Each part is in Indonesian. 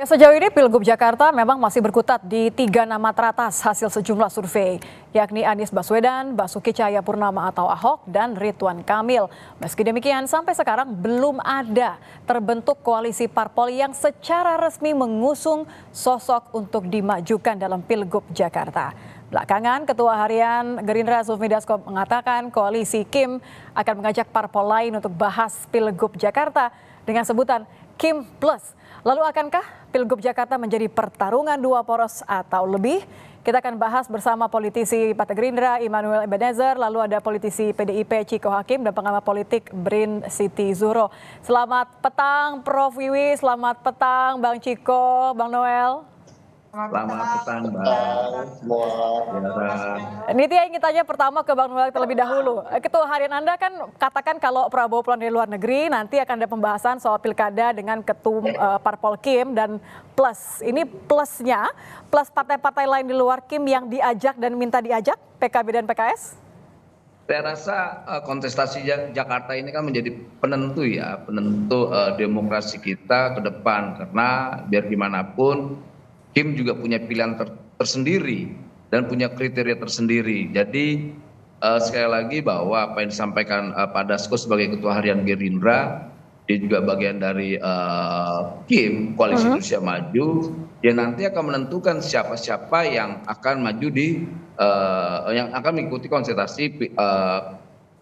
Sejauh ini Pilgub Jakarta memang masih berkutat di 3 nama teratas hasil sejumlah survei, yakni Anies Baswedan, Basuki Cahayapurnama atau Ahok, dan Ridwan Kamil. Meski demikian, sampai sekarang belum ada terbentuk koalisi parpol yang secara resmi mengusung sosok untuk dimajukan dalam Pilgub Jakarta. Belakangan, Ketua Harian Gerindra Sufmi Dasko mengatakan koalisi Kim akan mengajak parpol lain untuk bahas Pilgub Jakarta dengan sebutan Kim Plus. Lalu akankah Pilgub Jakarta menjadi pertarungan dua poros atau lebih? Kita akan bahas bersama politisi Partai Gerindra Immanuel Ebenezer, lalu ada politisi PDIP Chiko Hakim dan pengamat politik Brin Siti Zuro. Selamat petang Prof Wiwi, selamat petang Bang Chiko, Bang Noel. Selamat petang, Bang. Semua. Nitya ingin tanya pertama ke Bang Noel terlebih dahulu. Ketua harian Anda kan katakan kalau Prabowo pulang dari luar negeri nanti akan ada pembahasan soal pilkada dengan ketum parpol Kim dan plus. Ini plusnya, plus partai-partai lain di luar Kim yang diajak dan minta diajak, PKB dan PKS? Saya rasa kontestasi Jakarta ini kan menjadi penentu ya, penentu demokrasi kita ke depan. Karena biar gimana pun, Kim juga punya pilihan tersendiri dan punya kriteria tersendiri. Jadi sekali lagi bahwa apa yang disampaikan Pak Dasko sebagai Ketua Harian Gerindra, dia juga bagian dari Kim, Koalisi Indonesia Maju, dia nanti akan menentukan siapa-siapa yang akan maju yang akan mengikuti konsentrasi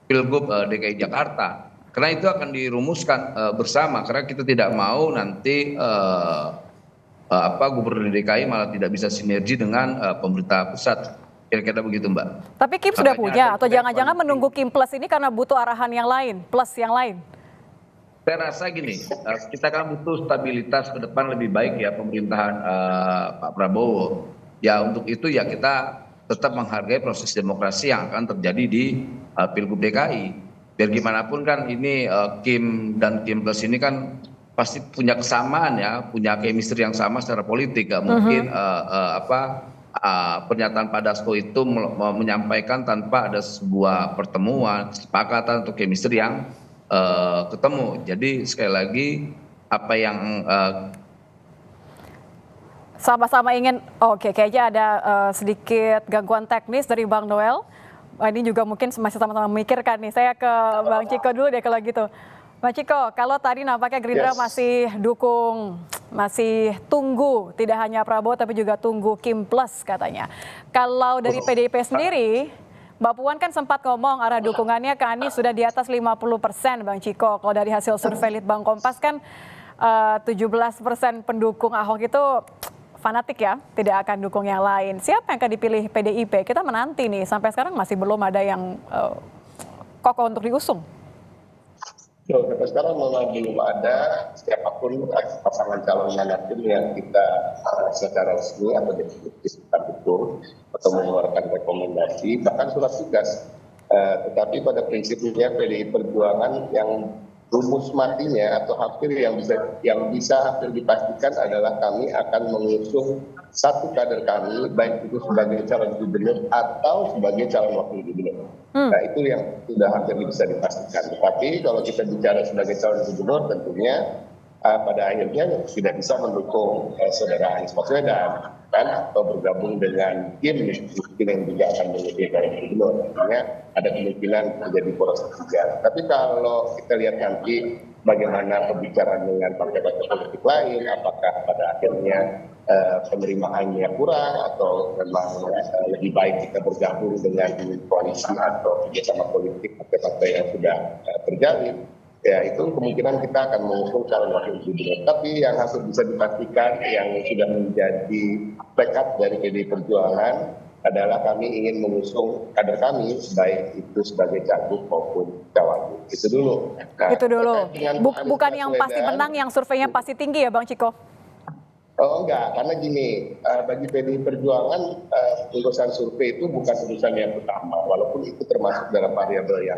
Pilgub DKI Jakarta. Karena itu akan dirumuskan bersama, karena kita tidak mau nanti Gubernur DKI malah tidak bisa sinergi dengan pemerintah pusat, kira-kira begitu Mbak. Tapi Kim sudah punya atau jangan-jangan menunggu Kim Plus ini karena butuh arahan yang lain, plus yang lain? Saya rasa gini, kita kan butuh stabilitas ke depan lebih baik ya pemerintahan Pak Prabowo. Ya untuk itu ya kita tetap menghargai proses demokrasi yang akan terjadi di Pilgub DKI. Biar gimana pun kan ini Kim dan Kim Plus ini kan pasti punya kesamaan ya, punya chemistry yang sama secara politik. Gak mungkin pernyataan Pak Dasko itu menyampaikan tanpa ada sebuah pertemuan, kesepakatan atau chemistry yang ketemu. Jadi sekali lagi apa yang sama-sama ingin, kayaknya ada sedikit gangguan teknis dari Bang Noel. Ini juga mungkin masih sama-sama memikirkan nih. Saya ke Bang Chiko dulu deh kalau gitu. Bang Chiko, kalau tadi nampaknya Gerindra masih dukung, masih tunggu, tidak hanya Prabowo tapi juga tunggu Kim Plus katanya. Kalau dari PDIP sendiri, Mbak Puan kan sempat ngomong arah dukungannya ke Anies sudah di atas 50%, Bang Chiko. Kalau dari hasil survei Litbang Kompas kan 17% pendukung Ahok itu fanatik ya, tidak akan dukung yang lain. Siapa yang akan dipilih PDIP? Kita menanti nih, sampai sekarang masih belum ada yang kokoh untuk diusung. Sampai sekarang memang belum ada siapapun pasangan calon manapun yang kita secara resmi atau definitif kita dukung atau mengeluarkan rekomendasi, bahkan surat tugas. Tetapi pada prinsipnya PDI Perjuangan yang rumus matinya atau hampir yang bisa hampir dipastikan adalah kami akan mengusung satu kader kami, baik itu sebagai calon gubernur atau sebagai calon wakil gubernur. Nah itu yang sudah hampir bisa dipastikan. Tetapi kalau kita bicara sebagai calon gubernur tentunya pada akhirnya tidak bisa mendukung saudara Anies Baswedan kan, atau bergabung dengan Kim mungkin yang juga akan menjadi calon gubernur. Artinya ada kemungkinan menjadi poros ketiga. Tapi kalau kita lihat nanti bagaimana pembicaraan dengan partai-partai politik lain, apakah pada akhirnya penerimaannya kurang atau memang lebih baik kita bergabung dengan koalisi atau kerjasama politik partai-partai yang sudah terjalin, ya itu kemungkinan kita akan mengusung calon wakil gubernur. Tapi yang harus bisa dipastikan yang sudah menjadi tekad dari PDI Perjuangan adalah kami ingin mengusung kader kami, baik itu sebagai cagup maupun cawagup. Itu dulu. Nah, itu dulu. Bukan yang pasti menang, yang surveinya pasti tinggi ya Bang Chiko? Oh enggak, karena gini, bagi PDI Perjuangan urusan survei itu bukan urusan yang utama, walaupun itu termasuk dalam variabel yang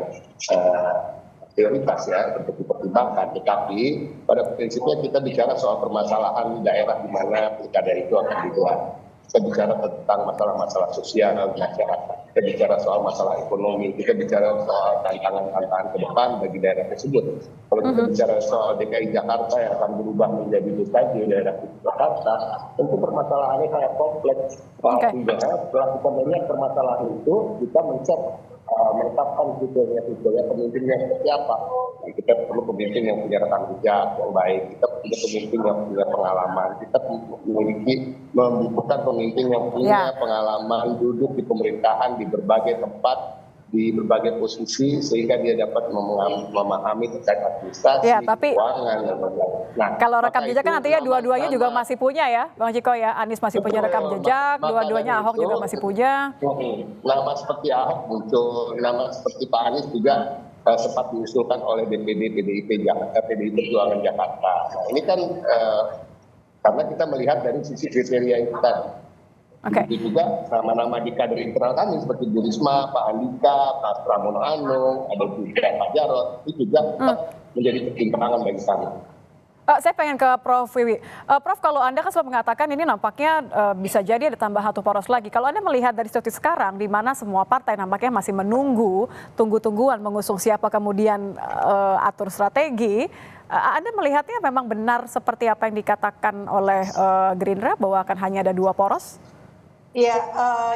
prioritas ya untuk dipertimbangkan. Tetapi pada prinsipnya kita bicara soal permasalahan di daerah di mana pilkada itu akan digelar. kita bicara tentang masalah-masalah sosial masyarakat, kita bicara soal masalah ekonomi, kita bicara soal tantangan-tantangan ke depan bagi daerah tersebut. Kalau kita bicara soal DKI Jakarta yang akan berubah menjadi DKI daerah Jakarta, tentu permasalahannya sangat kompleks. Artinya setelah kita melihat permasalahan itu, kita menetapkan kriteria pemimpinnya seperti apa. Kita perlu pemimpin yang punya rekam jejak yang baik, kita punya pemimpin yang punya pengalaman, kita membutuhkan pemimpin yang punya pengalaman duduk di pemerintahan di berbagai tempat, di berbagai posisi, sehingga dia dapat memahami terkait administrasi, keuangan, dan lain-lain. Nah, kalau rekam jejak kan artinya dua-duanya juga masih punya ya, Bang Ciko ya. Anies masih punya rekam jejak, dua-duanya Ahok juga masih punya. Nama seperti Ahok muncul, nama seperti Pak Anies juga sempat diusulkan oleh DPD PDI Perjuangan Jakarta. Nah, ini kan karena kita melihat dari sisi kriteria itu tadi. Itu juga nama-nama di kader internal kami seperti Bu Risma, Pak Andika, Pak Pramono Anung, ada juga Pak Jarod, itu juga menjadi pertimbangan bagi kami. Saya pengen ke Prof. Wiwi. Prof, kalau Anda kan selalu mengatakan ini nampaknya bisa jadi ada tambah satu poros lagi. Kalau Anda melihat dari situasi sekarang, di mana semua partai nampaknya masih menunggu, tunggu-tungguan mengusung siapa kemudian atur strategi, Anda melihatnya memang benar seperti apa yang dikatakan oleh Gerindra bahwa akan hanya ada dua poros? Ya,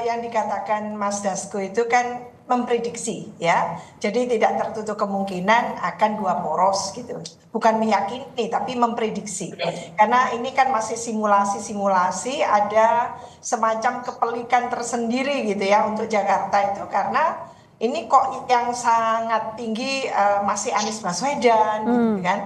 yang dikatakan Mas Dasko itu kan memprediksi ya, jadi tidak tertutup kemungkinan akan dua poros gitu, bukan meyakini tapi memprediksi, karena ini kan masih simulasi, ada semacam kepelikan tersendiri gitu ya untuk Jakarta itu, karena ini kok yang sangat tinggi masih Anies Baswedan gitu kan.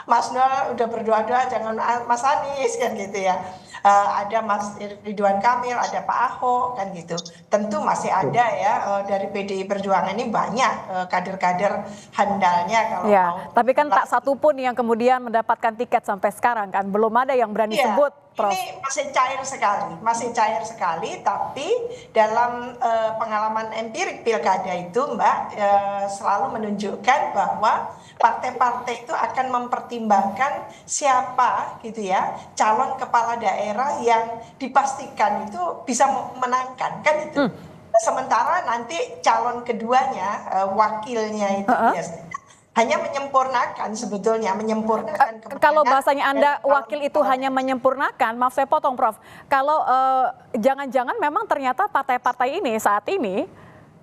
Mas Noel udah berdoa-doa jangan Mas Anies kan gitu ya. Ada Mas Ridwan Kamil, ada Pak Ahok kan gitu. Tentu masih ada ya dari PDI Perjuangan ini banyak kader-kader handalnya kalau mau. Tapi kan tak satu pun yang kemudian mendapatkan tiket sampai sekarang kan, belum ada yang berani sebut, Prof. Ini masih cair sekali, tapi dalam pengalaman empirik pilkada itu Mbak selalu menunjukkan bahwa partai-partai itu akan mempertimbangkan siapa gitu ya calon kepala daerah yang dipastikan itu bisa memenangkan kan itu. Sementara nanti calon keduanya wakilnya itu biasanya hanya menyempurnakan sebetulnya, menyempurnakan kemenangan. Kalau bahasanya Anda wakil itu hanya menyempurnakan, maaf saya potong Prof. Kalau jangan-jangan memang ternyata partai-partai ini saat ini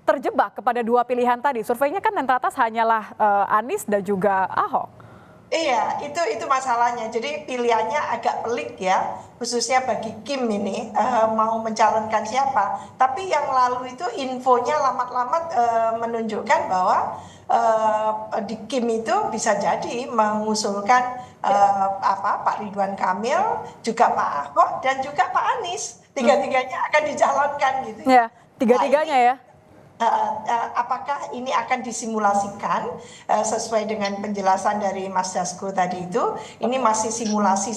terjebak kepada dua pilihan tadi. Surveinya kan yang teratas hanyalah Anies dan juga Ahok. Iya, itu masalahnya. Jadi pilihannya agak pelik ya, khususnya bagi Kim ini mau mencalonkan siapa. Tapi yang lalu itu infonya lamat-lamat menunjukkan bahwa di Kim itu bisa jadi mengusulkan Pak Ridwan Kamil, juga Pak Ahok dan juga Pak Anies. Tiga-tiganya akan dicalonkan gitu. Ya, tiga-tiganya ya. Apakah ini akan disimulasikan sesuai dengan penjelasan dari Mas Dasko tadi itu, ini masih simulasi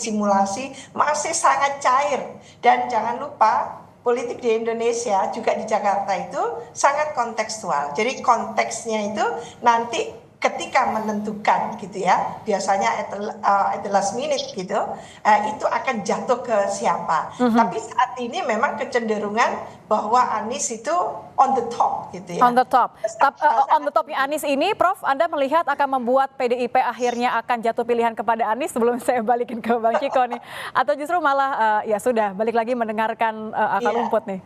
masih sangat cair, dan jangan lupa politik di Indonesia juga di Jakarta itu sangat kontekstual. Jadi konteksnya itu nanti ketika menentukan gitu ya, biasanya at the last minute gitu, itu akan jatuh ke siapa. Tapi saat ini memang kecenderungan bahwa Anies itu on the top gitu ya. On the top. On the topnya Anies ini, Prof, Anda melihat akan membuat PDIP akhirnya akan jatuh pilihan kepada Anies sebelum saya balikin ke Bang Ciko nih. Atau justru malah ya sudah balik lagi mendengarkan akal rumput nih.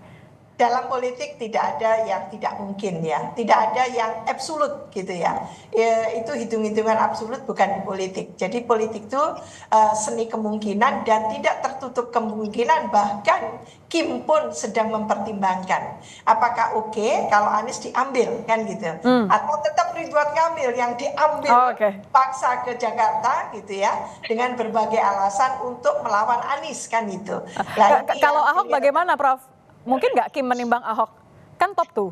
Dalam politik tidak ada yang tidak mungkin ya, tidak ada yang absolut gitu ya. Itu hitung-hitungan absolut bukan di politik. Jadi politik itu seni kemungkinan dan tidak tertutup kemungkinan, bahkan Kim pun sedang mempertimbangkan apakah oke kalau Anies diambil kan gitu, atau tetap Ridwan Kamil yang diambil paksa ke Jakarta gitu ya, dengan berbagai alasan untuk melawan Anies kan gitu. Kalau Ahok bagaimana, Prof? Mungkin nggak Kim menimbang Ahok? Kan top tuh.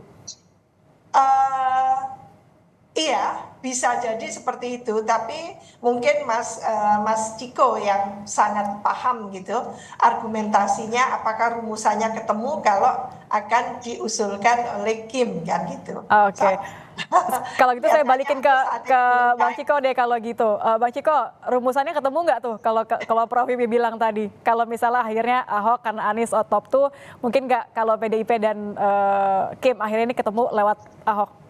Iya, bisa jadi seperti itu, tapi mungkin Mas Ciko yang sangat paham gitu argumentasinya, apakah rumusannya ketemu kalau akan diusulkan oleh Kim kan gitu. Oke. Kalau gitu saya Biasanya balikin saat ke itu Bang Ciko deh kalau gitu. Bang Ciko, rumusannya ketemu nggak tuh kalau Prof Wibi bilang tadi? Kalau misalnya akhirnya Ahok karena Anies top tuh, mungkin nggak kalau PDIP dan Kim akhirnya ini ketemu lewat Ahok?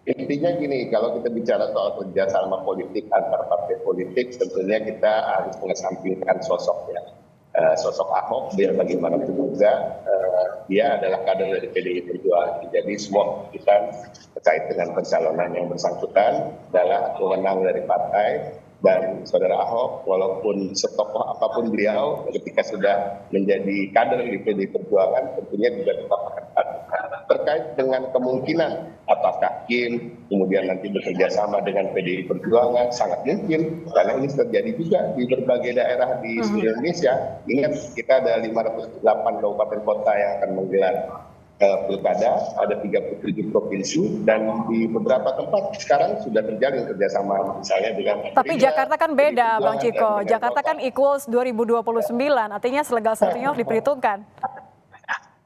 Intinya gini, kalau kita bicara soal kerjasama politik antar partai politik, tentunya kita harus mengesampingkan sosok ya. Sosok Ahok, biar bagaimanapun juga dia adalah kader dari PDI Perjuangan. Jadi semua keputusan terkait dengan pencalonan yang bersangkutan adalah wewenang dari partai. Dan saudara Ahok, walaupun setokoh apapun beliau, ketika sudah menjadi kader di PDI Perjuangan, tentunya juga tetap akan terkait dengan kemungkinan apakah Kim kemudian nanti bekerja sama dengan PDI Perjuangan, sangat mungkin karena ini terjadi juga di berbagai daerah di seluruh Indonesia. Ingat, kita ada 508 kabupaten kota yang akan menggelar pilkada, ada 37 provinsi, dan di beberapa tempat sekarang sudah terjalin kerjasama misalnya dengan. Tapi Jakarta kan beda, Bang Ciko. Jakarta kan equals 2029, artinya segala sesuatunya harus diperhitungkan.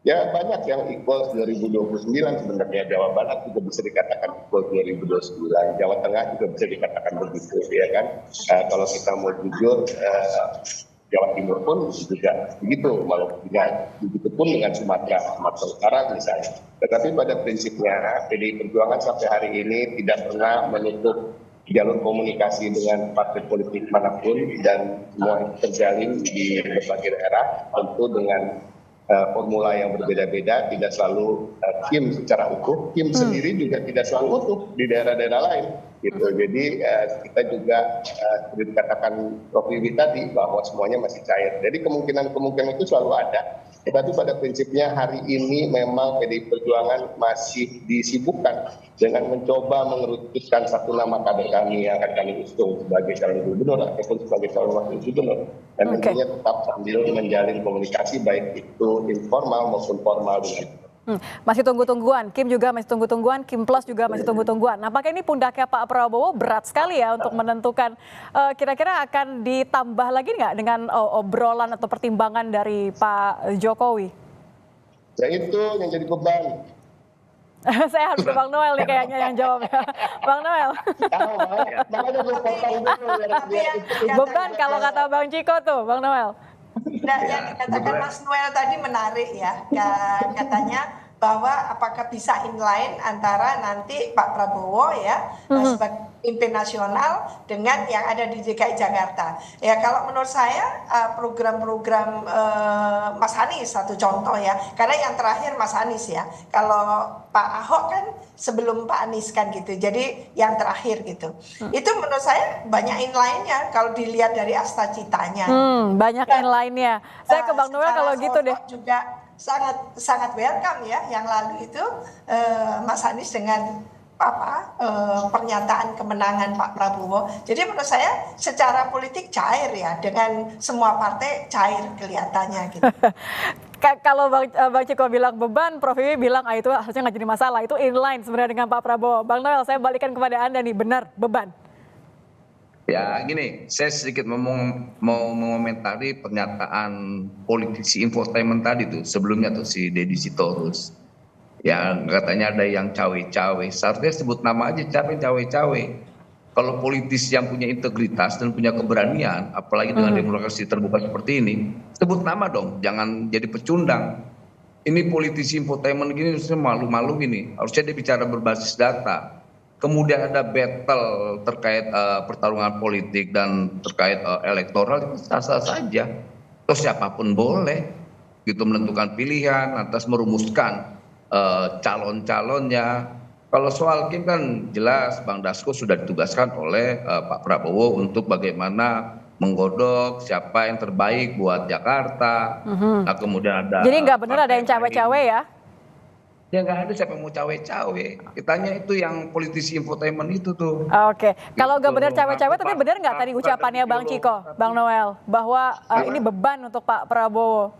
Ya, banyak yang equals 2029 sebenarnya. Jawa Barat juga bisa dikatakan equals 2029. Jawa Tengah juga bisa dikatakan begitu, ya kan. Kalau kita mau jujur, Jawa Timur pun juga begitu, walaupun begitu pun dengan Sumatera Utara misalnya. Tetapi pada prinsipnya PDI Perjuangan sampai hari ini tidak pernah menutup jalur komunikasi dengan partai politik manapun, dan semua itu terjalin di berbagai daerah, tentu dengan formula yang berbeda-beda, tidak selalu Kim secara utuh, Kim sendiri juga tidak selalu utuh di daerah-daerah lain gitu. Jadi kita juga seperti dikatakan Prof Wibi tadi bahwa semuanya masih cair. Jadi kemungkinan itu selalu ada. Tetapi pada prinsipnya hari ini memang PDI Perjuangan masih disibukkan dengan mencoba mengerucutkan satu nama kader kami yang akan kami usung sebagai calon gubernur ataupun sebagai calon wakil gubernur. Dan tentunya tetap sambil menjalin komunikasi baik itu informal maupun formal dengan Masih tunggu-tungguan, Kim juga masih tunggu-tungguan, Kim Plus juga masih tunggu-tungguan. Nampaknya ini pundaknya Pak Prabowo berat sekali ya untuk menentukan kira-kira akan ditambah lagi nggak dengan obrolan atau pertimbangan dari Pak Jokowi? Ya itu yang jadi beban. Saya harus ke Bang Noel nih kayaknya yang jawab ya. Bang Noel. Beban kalau kata Bang Ciko tuh, Bang Noel. Nah, yang dikatakan Mas Noel tadi menarik ya, katanya bahwa apakah bisa inline antara nanti Pak Prabowo ya sebagai pemimpin nasional dengan yang ada di DKI Jakarta. Ya kalau menurut saya program-program Mas Anies satu contoh ya, karena yang terakhir Mas Anies ya. Kalau Pak Ahok kan sebelum Pak Anies kan gitu, jadi yang terakhir gitu. Itu menurut saya banyak inline-nya kalau dilihat dari asta citanya. Banyak inline-nya. Saya ke Bang Noel kalau gitu deh. Juga sangat welcome ya yang lalu itu Mas Anies dengan pernyataan kemenangan Pak Prabowo. Jadi menurut saya secara politik cair ya, dengan semua partai cair kelihatannya gitu. Kalau Bang Ciko bilang beban, Prof Wibi bilang itu harusnya nggak jadi masalah. Itu inline sebenarnya dengan Pak Prabowo. Bang Noel, saya balikan kepada Anda nih, benar beban. Ya gini, saya sedikit mau mengomentari pernyataan politisi infotainment tadi tuh sebelumnya tuh si Deddy Sitorus. Ya katanya ada yang cawe-cawe, seharusnya sebut nama aja siapa yang cawe-cawe. Kalau politis yang punya integritas dan punya keberanian, apalagi dengan demokrasi terbuka seperti ini, sebut nama dong, jangan jadi pecundang. Ini politisi infotainment gini harusnya malu-malu gini, harusnya dia bicara berbasis data. Kemudian ada battle terkait pertarungan politik dan terkait elektoral, itu sah-sah saja. Terus siapapun boleh gitu menentukan pilihan, atas merumuskan calon-calonnya. Kalau soal Kim kan jelas Bang Dasko sudah ditugaskan oleh Pak Prabowo untuk bagaimana menggodok siapa yang terbaik buat Jakarta. Nah kemudian ada. Jadi nggak benar ada yang cawe-cawe ya? Ya nggak ada siapa yang mau cawe-cawe. Kitanya itu yang politisi infotainment itu tuh. Oke, kalau nggak benar cawe-cawe, tapi benar nggak tadi ucapannya Bang Ciko, Bang Noel, bahwa ini beban untuk Pak Prabowo?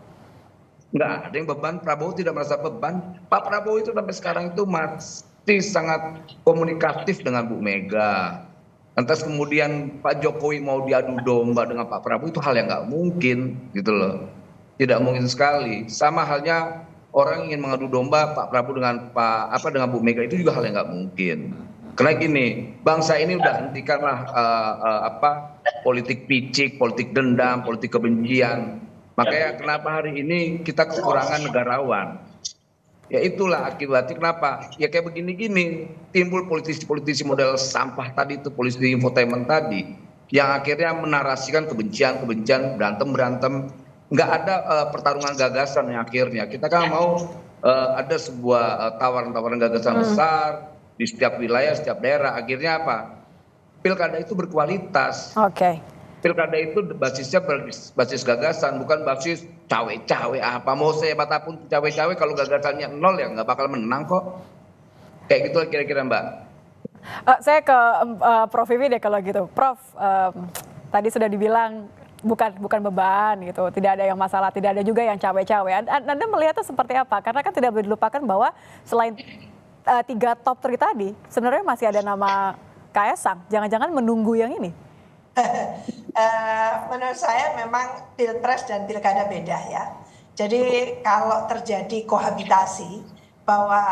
Nggak ada yang beban, Prabowo tidak merasa beban. Pak Prabowo itu sampai sekarang itu pasti sangat komunikatif dengan Bu Mega. Lantas kemudian Pak Jokowi mau diadu domba dengan Pak Prabowo itu hal yang nggak mungkin gitu loh. Tidak mungkin sekali. Sama halnya orang ingin mengadu domba Pak Prabowo dengan dengan Bu Mega itu juga hal yang nggak mungkin. Karena gini, bangsa ini udah hentikanlah politik picik, politik dendam, politik kebencian. Makanya kenapa hari ini kita kekurangan negarawan. Ya itulah akibatnya kenapa. Ya kayak begini-gini, timbul politisi-politisi model sampah tadi itu, politisi infotainment tadi, yang akhirnya menarasikan kebencian, berantem. Nggak ada pertarungan gagasan yang akhirnya. Kita kan mau ada sebuah tawaran-tawaran gagasan besar di setiap wilayah, setiap daerah. Akhirnya apa? Pilkada itu berkualitas. Oke. Pilkada itu basisnya basis gagasan, bukan basis cawe-cawe apa. Mau sehebat apapun cawe-cawe kalau gagasannya nol ya nggak bakal menang kok. Kayak gitu kira-kira Mbak. Saya ke Prof Vivi deh kalau gitu. Prof, tadi sudah dibilang bukan beban gitu, tidak ada yang masalah, tidak ada juga yang cawe-cawe. Anda melihatnya seperti apa? Karena kan tidak boleh dilupakan bahwa selain 3 top 3 tadi, sebenarnya masih ada nama Kaesang. Jangan-jangan menunggu yang ini? Menurut saya memang pilpres dan pilkada beda ya. Jadi kalau terjadi kohabitasi bahwa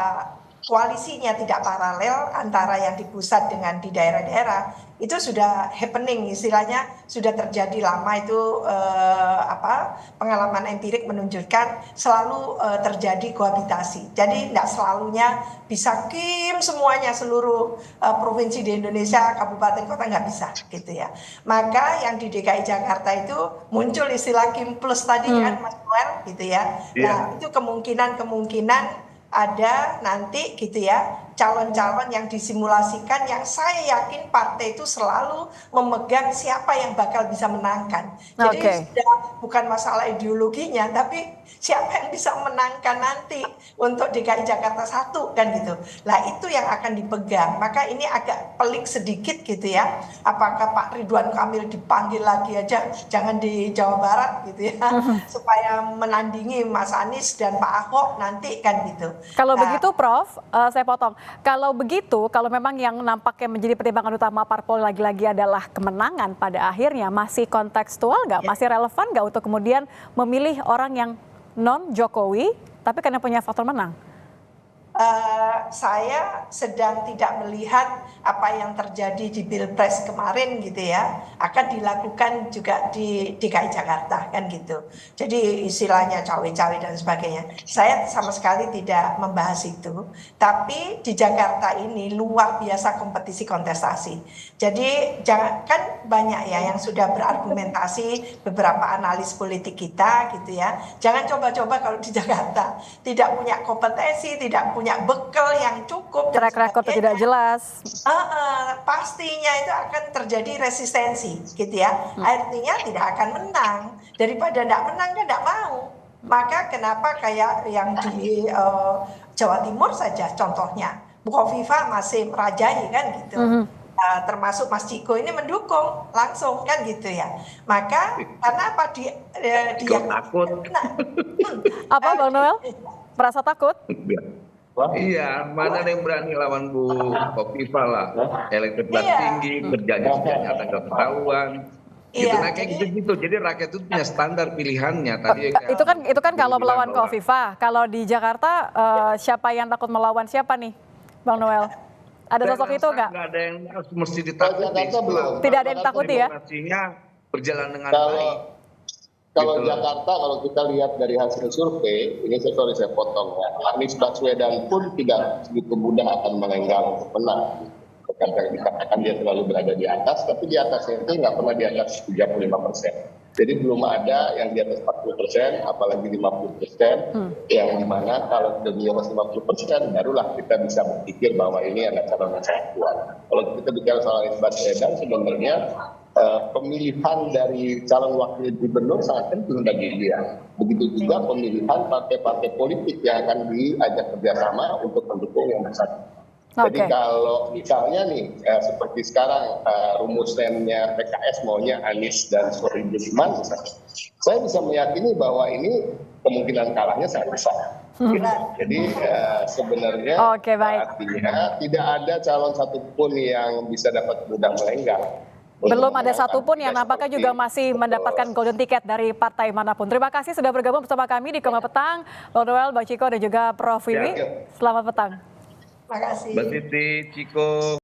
koalisinya tidak paralel antara yang di pusat dengan di daerah-daerah, itu sudah happening, istilahnya sudah terjadi lama itu. Pengalaman empirik menunjukkan selalu terjadi kohabitasi. Jadi tidak selalunya bisa semuanya seluruh provinsi di Indonesia, kabupaten kota nggak bisa gitu ya. Maka yang di DKI Jakarta itu muncul istilah Kim Plus tadi kan Mas Noel gitu ya. Nah itu kemungkinan ada nanti gitu ya calon-calon yang disimulasikan yang saya yakin partai itu selalu memegang siapa yang bakal bisa menangkan. Jadi sudah bukan masalah ideologinya, tapi siapa yang bisa menangkan nanti untuk DKI Jakarta 1 kan gitu. Lah itu yang akan dipegang. Maka ini agak pelik sedikit gitu ya. Apakah Pak Ridwan Kamil dipanggil lagi aja, jangan di Jawa Barat gitu ya, supaya menandingi Mas Anies dan Pak Ahok nanti kan gitu. Kalau begitu Prof, saya potong. Kalau begitu, kalau memang yang nampaknya menjadi pertimbangan utama parpol lagi-lagi adalah kemenangan pada akhirnya, masih kontekstual nggak? Masih relevan nggak untuk kemudian memilih orang yang non Jokowi, tapi karena punya faktor menang? Saya sedang tidak melihat apa yang terjadi di Pilpres kemarin gitu ya akan dilakukan juga di DKI Jakarta kan gitu. Jadi istilahnya cawe-cawe dan sebagainya. Saya sama sekali tidak membahas itu. Tapi di Jakarta ini luar biasa kompetisi kontestasi. Jadi kan banyak ya yang sudah berargumentasi, beberapa analis politik kita gitu ya. Jangan coba-coba kalau di Jakarta tidak punya kompetensi, tidak punya bekal yang cukup, track record tidak jelas. Pastinya itu akan terjadi resistensi gitu ya. Artinya tidak akan menang. Daripada tidak menang kan tidak mau. Maka kenapa kayak yang di Jawa Timur saja contohnya, Bu Khofifa masih merajai kan gitu. Termasuk Mas Ciko ini mendukung langsung kan gitu ya. Maka karena apa dia takut. Apa Bang Noel? Merasa takut? Iya, mana ada yang berani lawan Bu Khofifa lah. Elektabilitas tinggi, kerjanya sudah nyata ketahuan. Gitu, nah kayak gitu. Jadi rakyat itu punya standar pilihannya. Tadi itu kan kalau melawan Khofifa. Kalau di Jakarta siapa yang takut melawan siapa nih, Bang Noel? Ada sosok itu nggak? Nggak ada yang mesti ditakuti. Tidak ada yang ditakuti ya? Demokrasinya berjalan dengan baik. Kalau Jakarta, kalau kita lihat dari hasil survei, ini saya potong ya, Anies Baswedan pun tidak begitu mudah akan melenggang untuk menang. Karena dikatakan dia selalu berada di atas, tapi di atasnya itu nggak pernah di atas 35%. Jadi belum ada yang di atas 40%, apalagi 50%, yang dimana kalau sudah di atas 50%, barulah kita bisa berpikir bahwa ini adalah calon yang sangat kuat. Kalau kita bicara soal Anies Baswedan, sebenarnya pemilihan dari calon wakil gubernur sangat penting bagi dia. Begitu juga pemilihan partai-partai politik yang akan diajak kerjasama untuk mendukung yang bersangkutan. Jadi kalau misalnya nih seperti sekarang rumusnya PKS maunya Anies dan Sohibul Iman, saya bisa meyakini bahwa ini kemungkinan kalahnya sangat besar. Gitu. Jadi sebenarnya Oke, baik. artinya tidak ada calon satupun yang bisa dapat mudah melenggang. Belum ada satupun yang nampaknya juga masih mendapatkan golden ticket dari partai manapun. Terima kasih sudah bergabung bersama kami di Kompas Petang, Bang Noel, Bang Ciko, dan juga Prof. Wiwi. Selamat petang. Terima kasih. Mbak Titi, Ciko.